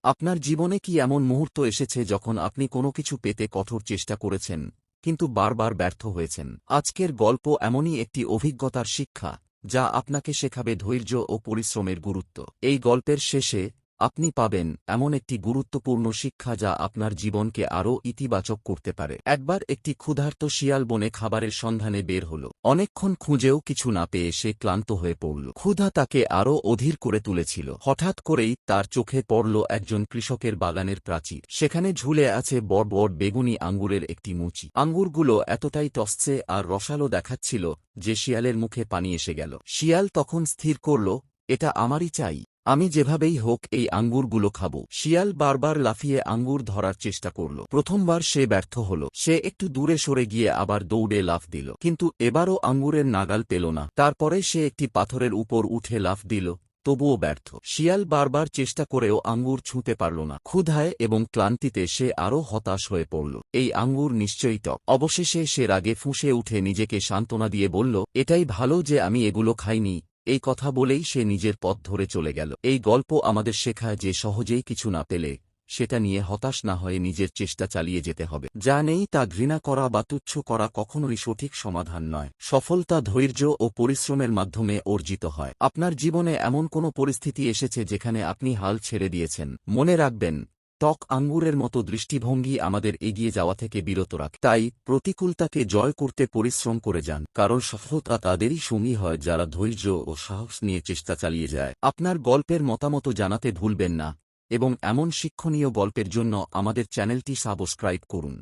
আপনার জীবনে কি এমন মুহূর্ত এসেছে যখন আপনি কোনো কিছু পেতে কঠোর চেষ্টা করেছেন, কিন্তু বারবার ব্যর্থ হয়েছেন? আজকের গল্প এমনই একটি অভিজ্ঞতার শিক্ষা, যা আপনাকে শেখাবে ধৈর্য ও পরিশ্রমের গুরুত্ব। এই গল্পের শেষে আপনি পাবেন এমন একটি গুরুত্বপূর্ণ শিক্ষা যা আপনার জীবনকে আরও ইতিবাচক করতে পারে। একবার একটি ক্ষুধার্ত শিয়াল বনে খাবারের সন্ধানে বের হল। অনেকক্ষণ খুঁজেও কিছু না পেয়ে সে ক্লান্ত হয়ে পড়ল। ক্ষুধা তাকে আরও অধীর করে তুলেছিল। হঠাৎ করেই তার চোখে পড়ল একজন কৃষকের বাগানের প্রাচীর। সেখানে ঝুলে আছে বড় বড় বেগুনি আঙ্গুরের একটি মুচি। আঙ্গুরগুলো এতটাই টসছে আর রসালো দেখাচ্ছিল যে শিয়ালের মুখে পানি এসে গেল। শিয়াল তখন স্থির করল, এটা আমারই চাই, আমি যেভাবেই হোক এই আঙ্গুরগুলো খাব। শিয়াল বারবার লাফিয়ে আঙ্গুর ধরার চেষ্টা করল। প্রথমবার সে ব্যর্থ হল। সে একটু দূরে সরে গিয়ে আবার দৌড়ে লাফ দিল, কিন্তু এবারও আঙ্গুরের নাগাল পেল না। তারপরে সে একটি পাথরের উপর উঠে লাফ দিল, তবুও ব্যর্থ। শিয়াল বারবার চেষ্টা করেও আঙ্গুর ছুঁতে পারল না। ক্ষুধায় এবং ক্লান্তিতে সে আরও হতাশ হয়ে পড়ল। এই আঙ্গুর নিশ্চয়ই টক। অবশেষে সে রাগে ফুঁসে উঠে নিজেকে সান্ত্বনা দিয়ে বলল, এটাই ভালো যে আমি এগুলো খাইনি। এই কথা বলেই সে নিজের পথ ধরে চলে গেল। এই গল্প আমাদের শেখায় যে সহজেই কিছু না পেলে সেটা নিয়ে হতাশ না হয়ে নিজের চেষ্টা চালিয়ে যেতে হবে। যা নেই তা ঘৃণা করা বা তুচ্ছ করা কখনোই সঠিক সমাধান নয়। সফলতা ধৈর্য ও পরিশ্রমের মাধ্যমে অর্জিত হয়। আপনার জীবনে এমন কোনো পরিস্থিতি এসেছে যেখানে আপনি হাল ছেড়ে দিয়েছেন? মনে রাখবেন, টক আঙ্গুরের মতো দৃষ্টিভঙ্গি আমাদের এগিয়ে যাওয়া থেকে বিরত রাখে। তাই প্রতিকূলতাকে জয় করতে পরিশ্রম করে যান, কারণ সফলতা তাদেরই সঙ্গী হয় যারা ধৈর্য ও সাহস নিয়ে চেষ্টা চালিয়ে যায়। আপনার গল্পের মতামত জানাতে ভুলবেন না এবং এমন শিক্ষণীয় গল্পের জন্য আমাদের চ্যানেলটি সাবস্ক্রাইব করুন।